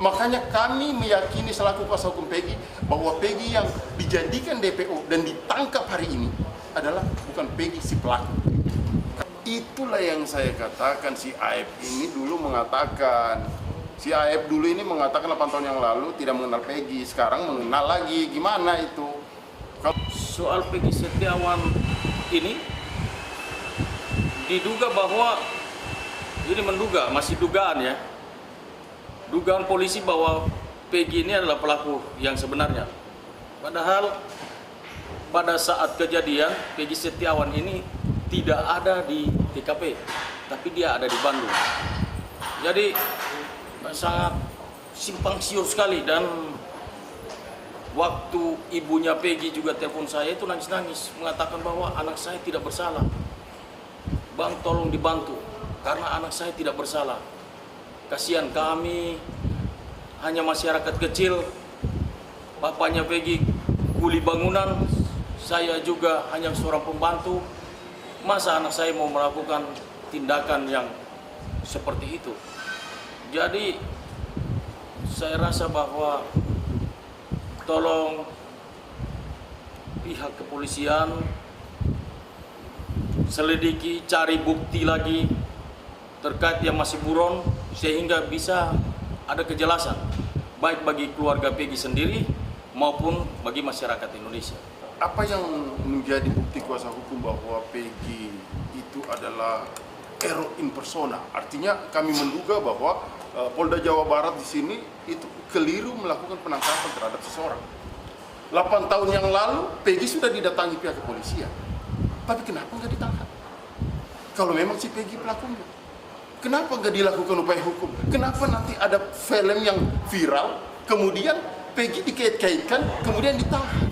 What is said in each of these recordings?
Makanya kami meyakini selaku kuasa hukum Peggy bahwa Peggy yang dijadikan DPO dan ditangkap hari ini adalah bukan Peggy si pelaku. Itulah yang saya katakan, si Aib ini dulu mengatakan, si Aib dulu ini mengatakan 8 tahun yang lalu tidak mengenal Peggy, sekarang mengenal lagi. Gimana itu? Soal Peggy Setiawan ini diduga bahwa ini menduga, masih dugaan ya, dugaan polisi bahwa Peggy ini adalah pelaku yang sebenarnya. Padahal pada saat kejadian Peggy Setiawan ini tidak ada di TKP, tapi dia ada di Bandung. Jadi sangat simpang siur sekali, dan waktu ibunya Peggy juga telepon saya itu nangis-nangis mengatakan bahwa anak saya tidak bersalah. Bang, tolong dibantu karena anak saya tidak bersalah. Kasihan kami, hanya masyarakat kecil. Bapaknya Peggy kuli bangunan, saya juga hanya seorang pembantu. Masa anak saya mau melakukan tindakan yang seperti itu? Jadi saya rasa bahwa tolong pihak kepolisian selidiki, cari bukti lagi terkait yang masih buron, sehingga bisa ada kejelasan baik bagi keluarga Peggy sendiri maupun bagi masyarakat Indonesia. Apa yang menjadi bukti kuasa hukum bahwa Peggy itu adalah error in persona? Artinya kami menduga bahwa Polda Jawa Barat di sini itu keliru melakukan penangkapan terhadap seseorang. 8 tahun yang lalu Peggy sudah didatangi pihak kepolisian, tapi kenapa nggak ditangkap? Kalau memang si Peggy pelakunya, kenapa nggak dilakukan upaya hukum? Kenapa nanti ada film yang viral, kemudian Peggy dikait-kaitkan, kemudian ditahan?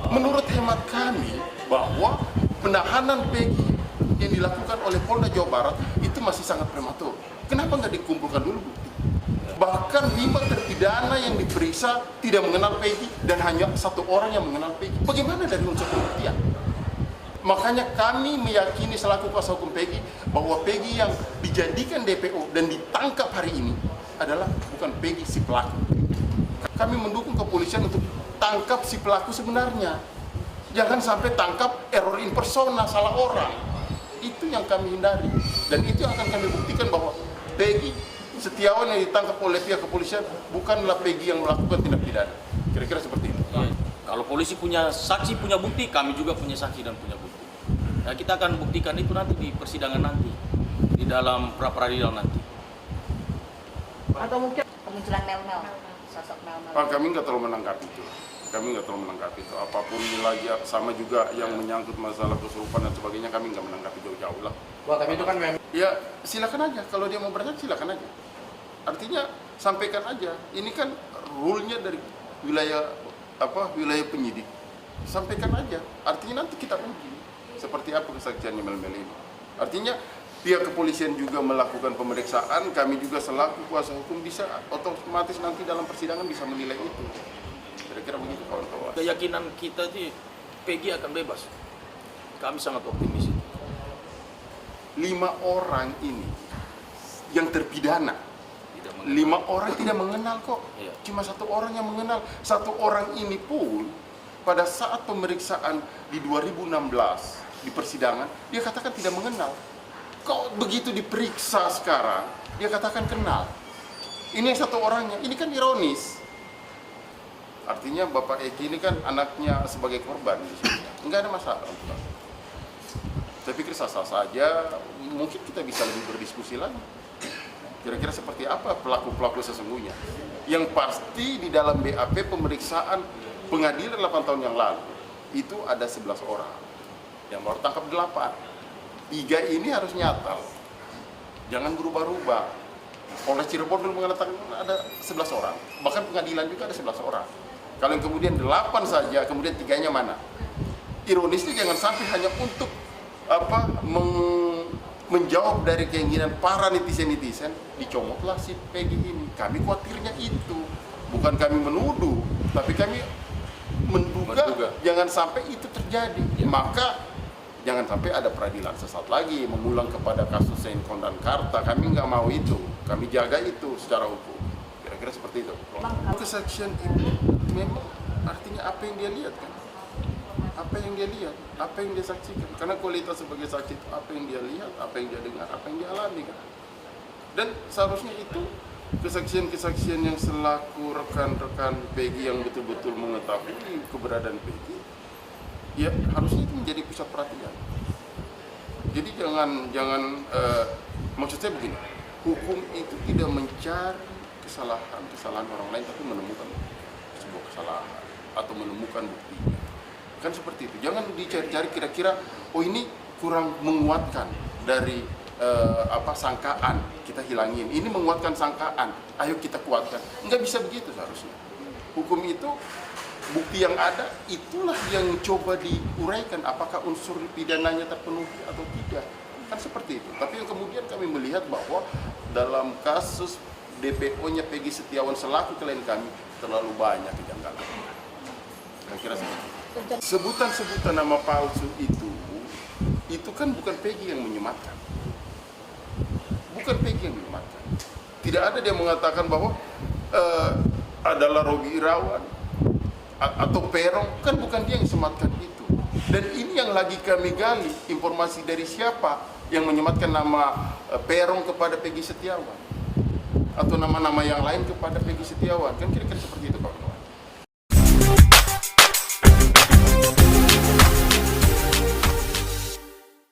Menurut hemat kami bahwa penahanan Peggy yang dilakukan oleh Polda Jawa Barat itu masih sangat prematur. Kenapa nggak dikumpulkan dulu bukti? Bahkan 5 terpidana yang diperiksa tidak mengenal Peggy dan hanya 1 orang yang mengenal Peggy. Bagaimana dari unsur pembuktian? Makanya kami meyakini selaku kuasa hukum Peggy bahwa Peggy yang dijadikan DPO dan ditangkap hari ini adalah bukan Peggy si pelaku. Kami mendukung kepolisian untuk tangkap si pelaku sebenarnya. Jangan sampai tangkap error in persona, salah orang. Itu yang kami hindari. Dan itu yang akan kami buktikan bahwa Peggy Setiawan yang ditangkap oleh pihak kepolisian bukanlah Peggy yang melakukan tindak pidana. Kira-kira seperti itu. Ya, kalau polisi punya saksi, punya bukti, kami juga punya saksi dan punya bukti. Nah, kita akan buktikan itu nanti di persidangan nanti, di dalam pra-peradilan nanti. Atau mungkin kemunculan Mel-Mel, sosok Mel-Mel. Kami nggak terlalu menangkap itu. Kami nggak terlalu menangkap itu. Apapun lagi sama juga yang menyangkut masalah kesurupan dan sebagainya, kami nggak menanggapi jauh-jauh lah. Wah, tapi itu kan memang. Ya silakan aja, kalau dia mau bertanya silakan aja. Artinya sampaikan aja. Ini kan rule-nya dari wilayah penyidik. Sampaikan aja. Artinya nanti kita uji seperti apa kesaksiannya Mel-Mel ini. Artinya pihak kepolisian juga melakukan pemeriksaan, kami juga selaku kuasa hukum bisa otomatis nanti dalam persidangan bisa menilai itu. Kira-kira begitu kawan-kawan. Keyakinan kita sih Peggy akan bebas. Kami sangat optimis itu. 5 orang ini yang terpidana, 5 orang tidak mengenal kok. Iya. Cuma 1 orang yang mengenal. 1 orang ini pun pada saat pemeriksaan di 2016 di persidangan dia katakan tidak mengenal. Kok begitu diperiksa sekarang dia katakan kenal. Ini yang 1 orangnya. Ini kan ironis. Artinya Bapak Eki ini kan anaknya sebagai korban di sini. Enggak ada masalah untuk aku. Saya pikir sah-sah saja. Mungkin kita bisa lebih berdiskusi lagi. Kira-kira seperti apa pelaku-pelaku sesungguhnya. Yang pasti di dalam BAP pemeriksaan pengadilan 8 tahun yang lalu itu ada 11 orang. Yang baru tangkap 8. 3 ini harus nyata. Jangan berubah-ubah. Polres Cirebon dulu mengatakan ada 11 orang. Bahkan pengadilan juga ada 11 orang. Kalau yang kemudian 8 saja, kemudian 3-nya mana? Ironisnya jangan sampai hanya untuk menjawab dari keinginan para netizen-netizen, dicomotlah si Peggy ini. Kami khawatirnya itu. Bukan kami menuduh, tapi kami menduga jangan sampai itu terjadi. Maka jangan sampai ada peradilan sesat lagi mengulang kepada kasus Saint Kondan Karta. Kami nggak mau itu. Kami jaga itu secara hukum. Kira-kira seperti itu. Bang, kalau- Kesaksian itu memang artinya apa yang dia lihat kan? Apa yang dia lihat, apa yang dia saksikan. Karena kualitas sebagai saksi itu apa yang dia lihat, apa yang dia dengar, apa yang dia alami kan. Dan seharusnya itu kesaksian-kesaksian yang selaku rekan-rekan Peggy yang betul-betul mengetahui keberadaan Peggy, ya harusnya itu menjadi pusat perhatian. Jadi jangan maksud saya begini, hukum itu tidak mencari kesalahan orang lain, tapi menemukan sebuah kesalahan atau menemukan buktinya. Kan seperti itu. Jangan dicari-cari kira-kira, oh ini kurang menguatkan dari sangkaan, kita hilangin. Ini menguatkan sangkaan, ayo kita kuatkan. Nggak bisa begitu seharusnya. Hukum itu bukti yang ada, itulah yang coba diuraikan apakah unsur pidananya terpenuhi atau tidak. Kan seperti itu. Tapi yang kemudian kami melihat bahwa dalam kasus DPO-nya Peggy Setiawan selaku klien kami terlalu banyak kejanggalan. Kira-kira seperti itu. Sebutan-sebutan nama palsu itu kan bukan Peggy yang menyematkan. Bukan Peggy yang menyematkan. Tidak ada dia mengatakan bahwa adalah Robi Irawan atau Peron, kan bukan dia yang sematkan itu. Dan ini yang lagi kami gali, informasi dari siapa yang menyematkan nama Peron kepada Peggy Setiawan atau nama-nama yang lain kepada Peggy Setiawan. Kan kira-kira seperti itu, Pak.